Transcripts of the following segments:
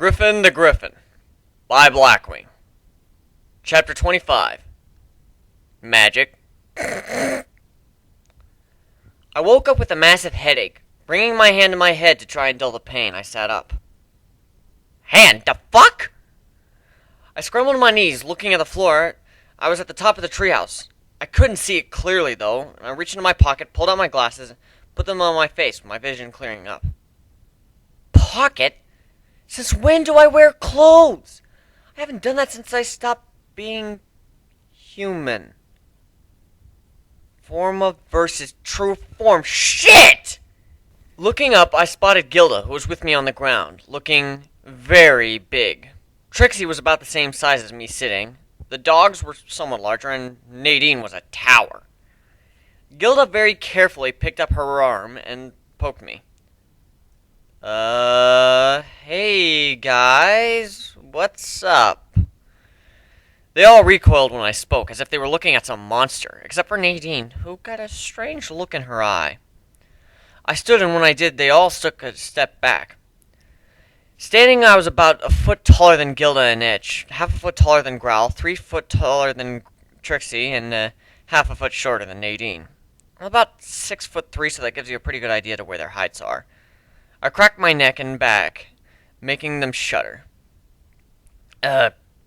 Griffin the Griffin by BlackWing. Chapter 25. Magic. I woke up with a massive headache. Bringing my hand to my head to try and dull the pain, I sat up. Hand? The fuck? I scrambled on my knees, looking at the floor. I was at the top of the treehouse. I couldn't see it clearly, though, and I reached into my pocket, pulled out my glasses, and put them on my face, my vision clearing up. Pocket? Since when do I wear clothes? I haven't done that since I stopped being human. Forma versus true form. Shit! Looking up, I spotted Gilda, who was with me on the ground, looking very big. Trixie was about the same size as me sitting. The dogs were somewhat larger, and Nadine was a tower. Gilda very carefully picked up her arm and poked me. Hey guys, what's up? They all recoiled when I spoke, as if they were looking at some monster, except for Nadine, who got a strange look in her eye. I stood, and when I did, they all took a step back. Standing, I was about a foot taller than Gilda and Itch, half a foot taller than Growl, 3 foot taller than Trixie, and half a foot shorter than Nadine. I'm about 6'3", so that gives you a pretty good idea to where their heights are. I cracked my neck and back, making them shudder.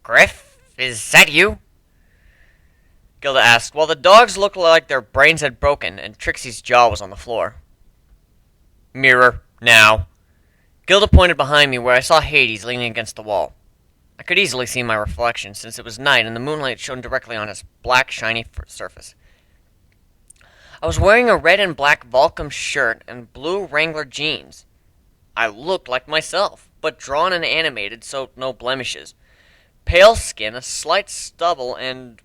Griff, is that you? Gilda asked, while the dogs looked like their brains had broken and Trixie's jaw was on the floor. Mirror, now. Gilda pointed behind me where I saw Hades leaning against the wall. I could easily see my reflection, since it was night and the moonlight shone directly on his black, shiny surface. I was wearing a red and black Volcom shirt and blue Wrangler jeans. I looked like myself, but drawn and animated, so no blemishes. Pale skin, a slight stubble, and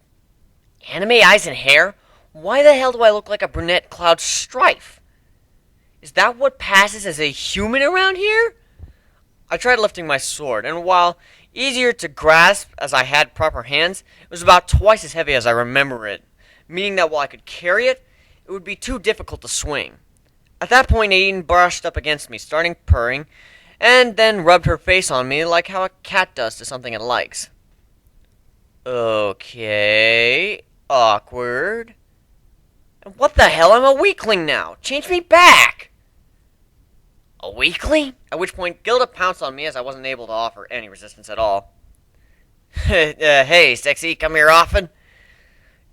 anime eyes and hair? Why the hell do I look like a brunette Cloud Strife? Is that what passes as a human around here? I tried lifting my sword, and while easier to grasp as I had proper hands, it was about twice as heavy as I remember it, meaning that while I could carry it, it would be too difficult to swing. At that point, Nadine brushed up against me, starting purring, and then rubbed her face on me like how a cat does to something it likes. Okay, awkward. And what the hell? I'm a weakling now. Change me back. A weakling? At which point, Gilda pounced on me as I wasn't able to offer any resistance at all. Hey, sexy, come here often?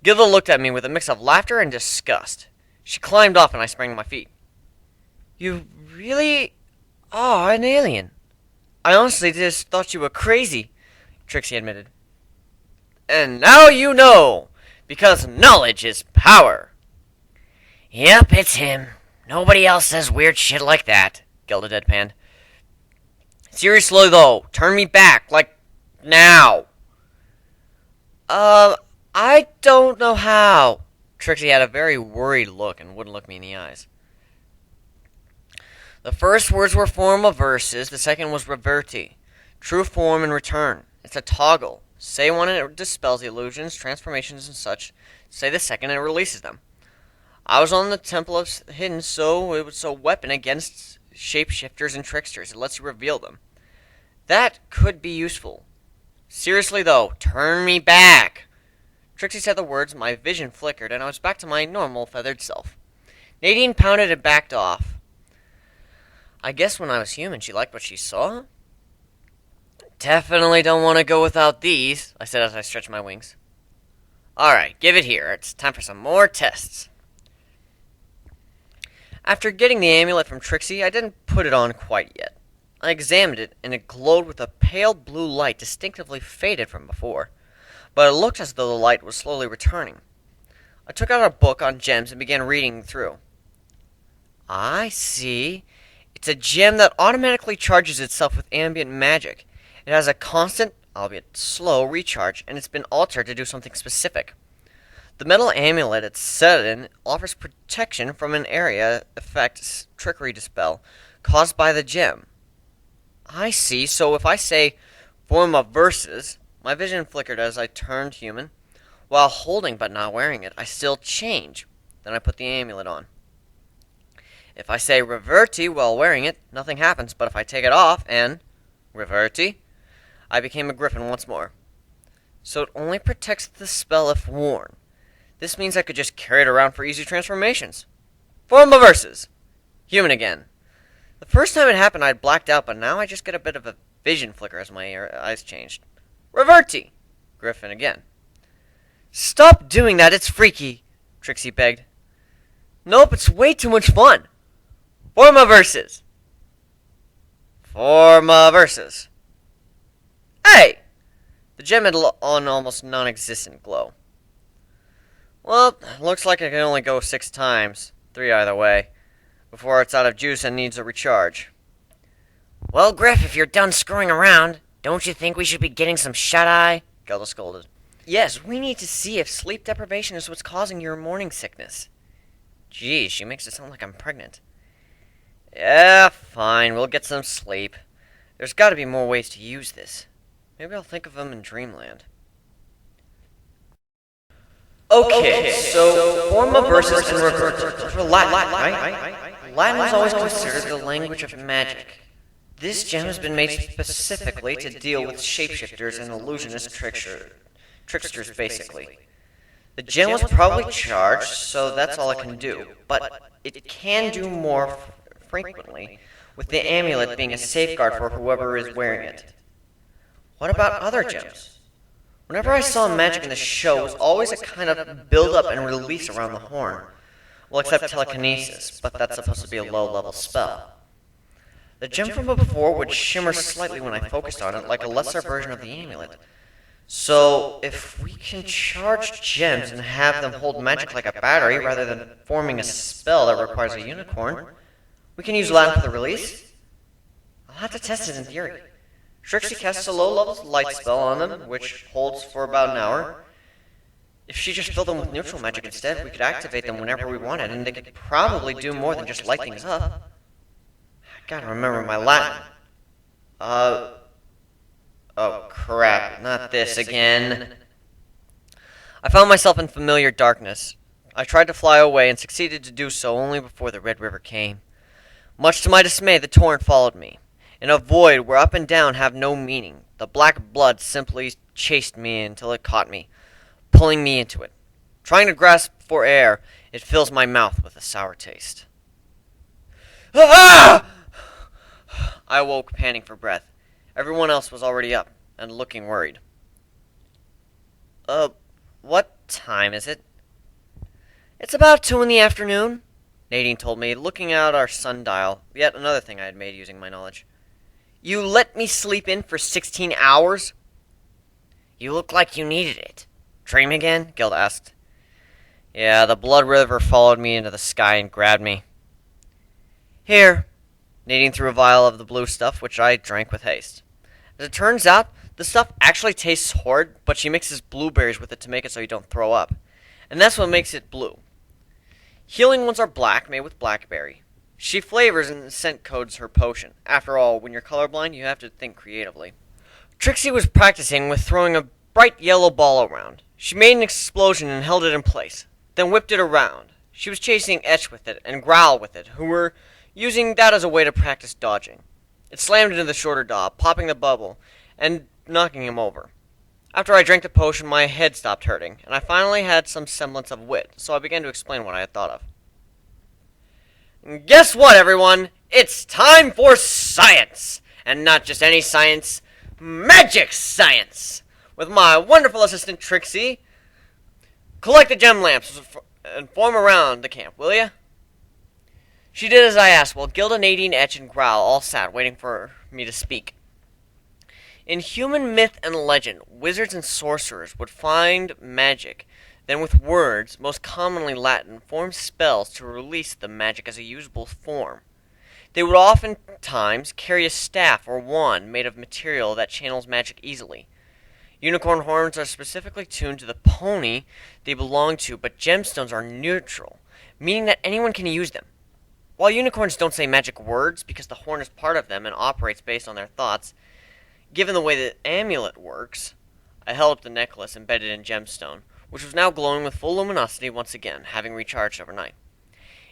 Gilda looked at me with a mix of laughter and disgust. She climbed off and I sprang to my feet. You really are an alien. I honestly just thought you were crazy, Trixie admitted. And now you know, because knowledge is power. Yep, it's him. Nobody else says weird shit like that, Gilda deadpanned. Seriously, though, turn me back, like, now. I don't know how. Trixie had a very worried look and wouldn't look me in the eyes. The first words were forma versus, the second was reverti. True form and return. It's a toggle. Say one and it dispels the illusions, transformations, and such. Say the second and it releases them. I was on the Temple of Hidden, so it was a weapon against shapeshifters and tricksters. It lets you reveal them. That could be useful. Seriously, though, turn me back. Trixie said the words, my vision flickered, and I was back to my normal feathered self. Nadine pounded and backed off. I guess when I was human, she liked what she saw. Definitely don't want to go without these, I said as I stretched my wings. Alright, give it here. It's time for some more tests. After getting the amulet from Trixie, I didn't put it on quite yet. I examined it, and it glowed with a pale blue light distinctively faded from before, but it looked as though the light was slowly returning. I took out a book on gems and began reading through. I see. It's a gem that automatically charges itself with ambient magic. It has a constant, albeit slow, recharge, and it's been altered to do something specific. The metal amulet it's set in offers protection from an area effect trickery dispel caused by the gem. I see, so if I say forma versus, my vision flickered as I turned human. While holding but not wearing it, I still change. Then I put the amulet on. If I say reverti while wearing it, nothing happens, but if I take it off and Rarity. I became a griffin once more. So it only protects the spell if worn. This means I could just carry it around for easy transformations. Form of verses. Human again. The first time it happened, I'd blacked out, but now I just get a bit of a vision flicker as my eyes changed. Reverty. Griffin again. Stop doing that, it's freaky, Trixie begged. Nope, it's way too much fun. Forma verses. Forma verses. Hey! The gem had an almost non-existent glow. Well, looks like I can only go 6 times, 3 either way, before it's out of juice and needs a recharge. Well, Griff, if you're done screwing around, don't you think we should be getting some shut-eye? Gelda scolded. Yes, we need to see if sleep deprivation is what's causing your morning sickness. Geez, she makes it sound like I'm pregnant. Yeah, fine, we'll get some sleep. There's got to be more ways to use this. Maybe I'll think of them in Dreamland. Okay, so forma versus and revert. For Latin, right? Latin was always considered the language of magic. This gem has been made specifically to deal with shapeshifters and illusionist tricksters, basically. The gem was probably charged, so that's all it can do, but it can do more frequently, with the amulet being a safeguard for whoever is wearing it. What about other gems? Whenever I saw magic in the show, it was always a kind of build-up and release around the horn. Well, except telekinesis, but that's supposed to be a low-level spell. The gem from before would shimmer slightly when I focused on it, like a lesser version of the amulet. So, if we can charge gems and have them hold magic like a battery, rather than forming a spell that requires a unicorn, we can use Latin for the release? I'll have to test it in theory. Trixie casts a low-level light spell on them, which holds for about an hour. If she just filled them with neutral magic instead, we could activate them whenever we wanted, and they could probably do more than just light things up. I gotta remember my Latin. Oh crap, not this again. I found myself in familiar darkness. I tried to fly away and succeeded to do so only before the Red River came. Much to my dismay, the torrent followed me. In a void where up and down have no meaning, the black blood simply chased me until it caught me, pulling me into it. Trying to grasp for air, it fills my mouth with a sour taste. Ah! I awoke, panting for breath. Everyone else was already up, and looking worried. What time is it? It's about 2 in the afternoon, Nadine told me, looking out our sundial, yet another thing I had made using my knowledge. You let me sleep in for 16 hours? You look like you needed it. Dream again? Gilda asked. Yeah, the blood river followed me into the sky and grabbed me. Here. Nadine threw a vial of the blue stuff, which I drank with haste. As it turns out, the stuff actually tastes horrid, but she mixes blueberries with it to make it so you don't throw up. And that's what makes it blue. Healing ones are black, made with blackberry. She flavors and scent codes her potion. After all, when you're colorblind, you have to think creatively. Trixie was practicing with throwing a bright yellow ball around. She made an explosion and held it in place, then whipped it around. She was chasing Etch with it and Growl with it, who were using that as a way to practice dodging. It slammed into the shorter dog, popping the bubble and knocking him over. After I drank the potion, my head stopped hurting, and I finally had some semblance of wit, so I began to explain what I had thought of. Guess what, everyone? It's time for science! And not just any science, magic science! With my wonderful assistant, Trixie. Collect the gem lamps and form around the camp, will ya? She did as I asked, while Gilda, Nadine, Etch, and Growl all sat, waiting for me to speak. In human myth and legend, wizards and sorcerers would find magic, then with words, most commonly Latin, form spells to release the magic as a usable form. They would oftentimes carry a staff or wand made of material that channels magic easily. Unicorn horns are specifically tuned to the pony they belong to, but gemstones are neutral, meaning that anyone can use them. While unicorns don't say magic words because the horn is part of them and operates based on their thoughts, given the way the amulet works, I held up the necklace embedded in gemstone, which was now glowing with full luminosity once again, having recharged overnight.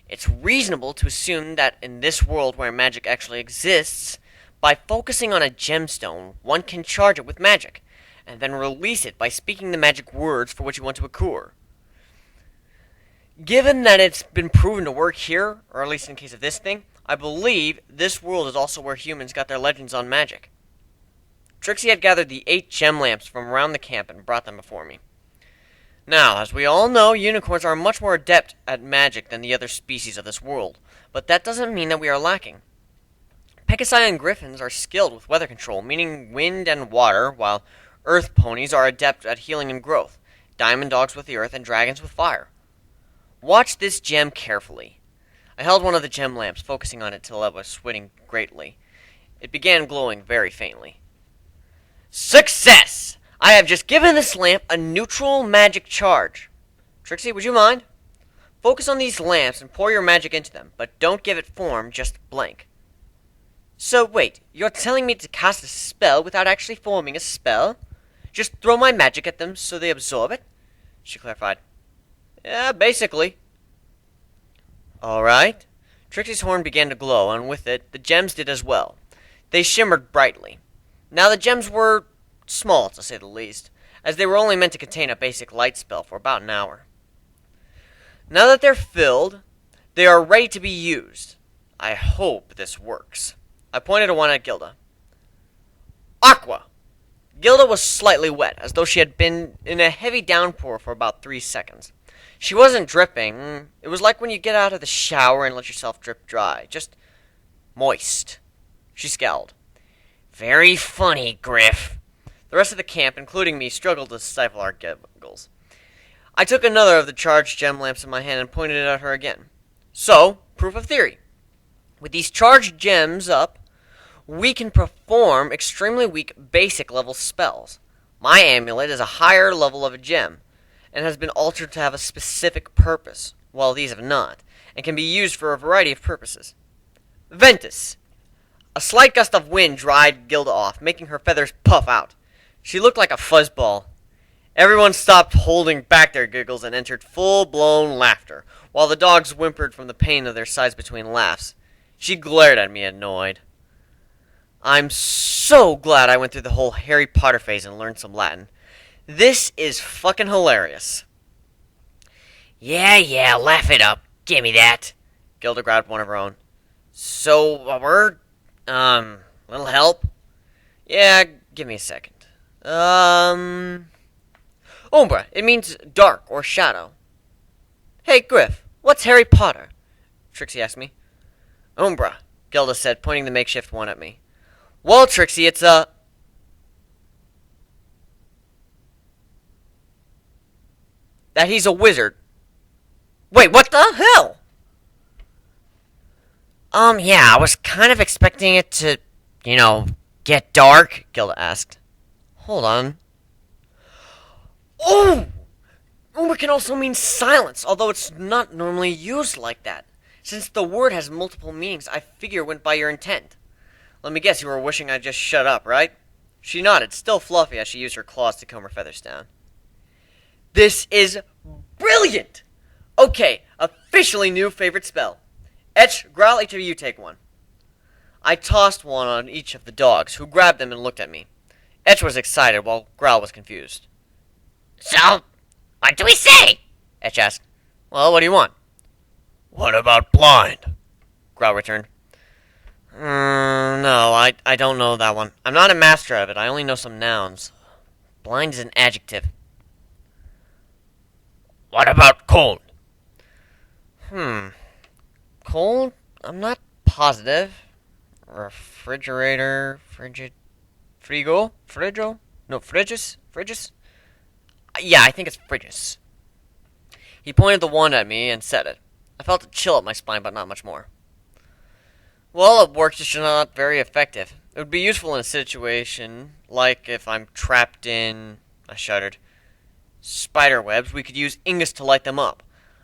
It's reasonable to assume that in this world where magic actually exists, By focusing on a gemstone, one can charge it with magic, and then release it by speaking the magic words for which you want to occur. Given that it's been proven to work here, or at least in case of this thing, I believe this world is also where humans got their legends on magic. Trixie had gathered the 8 gem lamps from around the camp and brought them before me. Now, as we all know, unicorns are much more adept at magic than the other species of this world, but that doesn't mean that we are lacking. Pegasi and griffins are skilled with weather control, meaning wind and water, while earth ponies are adept at healing and growth, diamond dogs with the earth, and dragons with fire. Watch this gem carefully. I held one of the gem lamps, focusing on it till I was sweating greatly. It began glowing very faintly. Success! I have just given this lamp a neutral magic charge. Trixie, would you mind? Focus on these lamps and pour your magic into them, but don't give it form, just blank. So wait, you're telling me to cast a spell without actually forming a spell? Just throw my magic at them so they absorb it? She clarified. Yeah, basically. Alright. Trixie's horn began to glow, and with it, the gems did as well. They shimmered brightly. Now the gems were small, to say the least, as they were only meant to contain a basic light spell for about an hour. Now that they're filled, they are ready to be used. I hope this works. I pointed to one at Gilda. Aqua! Gilda was slightly wet, as though she had been in a heavy downpour for about 3 seconds. She wasn't dripping. It was like when you get out of the shower and let yourself drip dry. Just moist. She scowled. Very funny, Griff. The rest of the camp, including me, struggled to stifle our giggles. I took another of the charged gem lamps in my hand and pointed it at her again. So, proof of theory. With these charged gems up, we can perform extremely weak basic level spells. My amulet is a higher level of a gem, and has been altered to have a specific purpose, while these have not, and can be used for a variety of purposes. Ventus! A slight gust of wind dried Gilda off, making her feathers puff out. She looked like a fuzzball. Everyone stopped holding back their giggles and entered full-blown laughter, while the dogs whimpered from the pain of their sides between laughs. She glared at me, annoyed. I'm so glad I went through the whole Harry Potter phase and learned some Latin. This is fucking hilarious. Yeah, laugh it up. Gimme that. Gilda grabbed one of her own. So, a word? Little help? Yeah, give me a second. Umbra, it means dark or shadow. Hey, Griff, what's Harry Potter? Trixie asked me. Umbra, Gilda said, pointing the makeshift one at me. Well, Trixie, it's that he's a wizard. Wait, what the hell? Yeah, I was kind of expecting it to, get dark, Gilda asked. Hold on. Oh! Umbra can also mean silence, although it's not normally used like that. Since the word has multiple meanings, I figure it went by your intent. Let me guess, you were wishing I'd just shut up, right? She nodded, still fluffy as she used her claws to comb her feathers down. This is brilliant! Okay, officially new favorite spell. Etch, Growl, each of you take one. I tossed one on each of the dogs, who grabbed them and looked at me. Etch was excited, while Growl was confused. So, what do we say? Etch asked. Well, what do you want? What about blind? Growl returned. No, I don't know that one. I'm not a master of it. I only know some nouns. Blind is an adjective. What about cold? Cold? I'm not positive. Refrigerator, frigo? Frigo? No, frigis? Yeah, I think it's frigis. He pointed the wand at me and said it. I felt a chill up my spine, but not much more. Well, it works, just not very effective. It would be useful in a situation like if I'm trapped in... I shuddered. Spider webs, we could use ingots to light them up.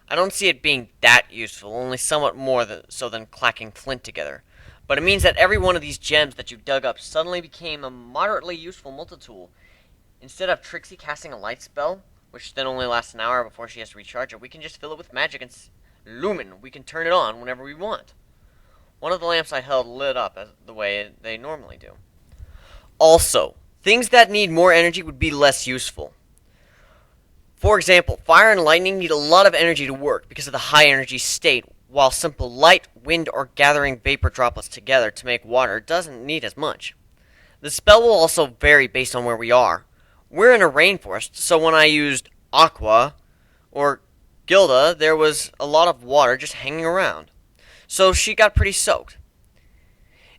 I don't see it being that useful, only somewhat more so than clacking flint together. But it means that every one of these gems that you've dug up suddenly became a moderately useful multi-tool. Instead of Trixie casting a light spell, which then only lasts an hour before she has to recharge it, we can just fill it with magic and lumen. We can turn it on whenever we want. One of the lamps I held lit up as the way they normally do. Also, things that need more energy would be less useful. For example, fire and lightning need a lot of energy to work because of the high energy state, while simple light, wind, or gathering vapor droplets together to make water doesn't need as much. The spell will also vary based on where we are. We're in a rainforest, so when I used Aqua or Gilda, there was a lot of water just hanging around. So she got pretty soaked.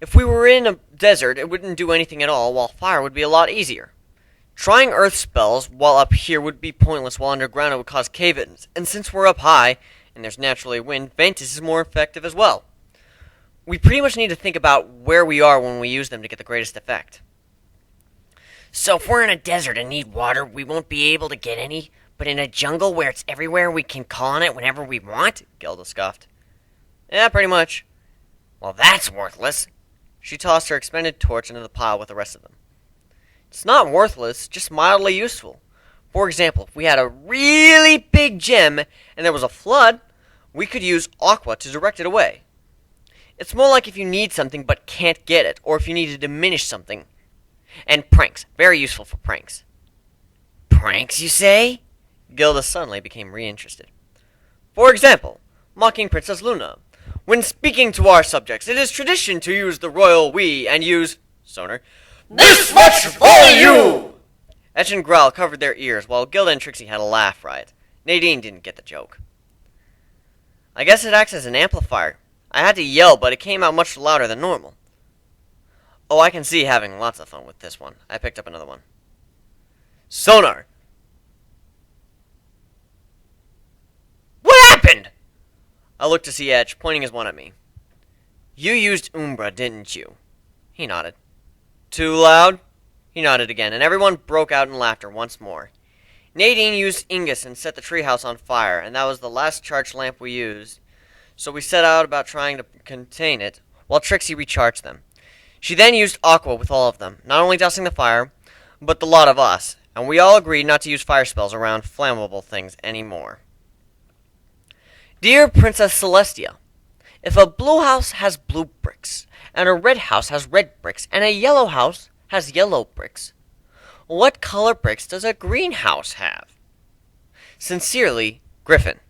If we were in a desert, it wouldn't do anything at all, while fire would be a lot easier. Trying earth spells while up here would be pointless, while underground it would cause cave-ins, and since we're up high, and there's naturally wind, Ventus is more effective as well. We pretty much need to think about where we are when we use them to get the greatest effect. So if we're in a desert and need water, we won't be able to get any, but in a jungle where it's everywhere we can call on it whenever we want? Gilda scoffed. Yeah, pretty much. Well, that's worthless. She tossed her expended torch into the pile with the rest of them. It's not worthless, just mildly useful. For example, if we had a really big gem and there was a flood, we could use Aqua to direct it away. It's more like if you need something but can't get it, or if you need to diminish something. And pranks. Very useful for pranks. Pranks, you say? Gilda suddenly became reinterested. For example, mocking Princess Luna. When speaking to our subjects, it is tradition to use the royal we and use... Sonar. This much for you! Etch and Growl covered their ears, while Gilda and Trixie had a laugh riot. Nadine didn't get the joke. I guess it acts as an amplifier. I had to yell, but it came out much louder than normal. Oh, I can see having lots of fun with this one. I picked up another one. Sonar! What happened? I looked to see Etch, pointing his one at me. You used Umbra, didn't you? He nodded. Too loud? He nodded again, and everyone broke out in laughter once more. Nadine used Ingus and set the treehouse on fire, and that was the last charged lamp we used, so we set out about trying to contain it, while Trixie recharged them. She then used Aqua with all of them, not only dousing the fire, but the lot of us, and we all agreed not to use fire spells around flammable things anymore. Dear Princess Celestia, if a blue house has blue bricks, and a red house has red bricks, and a yellow house has yellow bricks, what color bricks does a green house have? Sincerely, Griffin.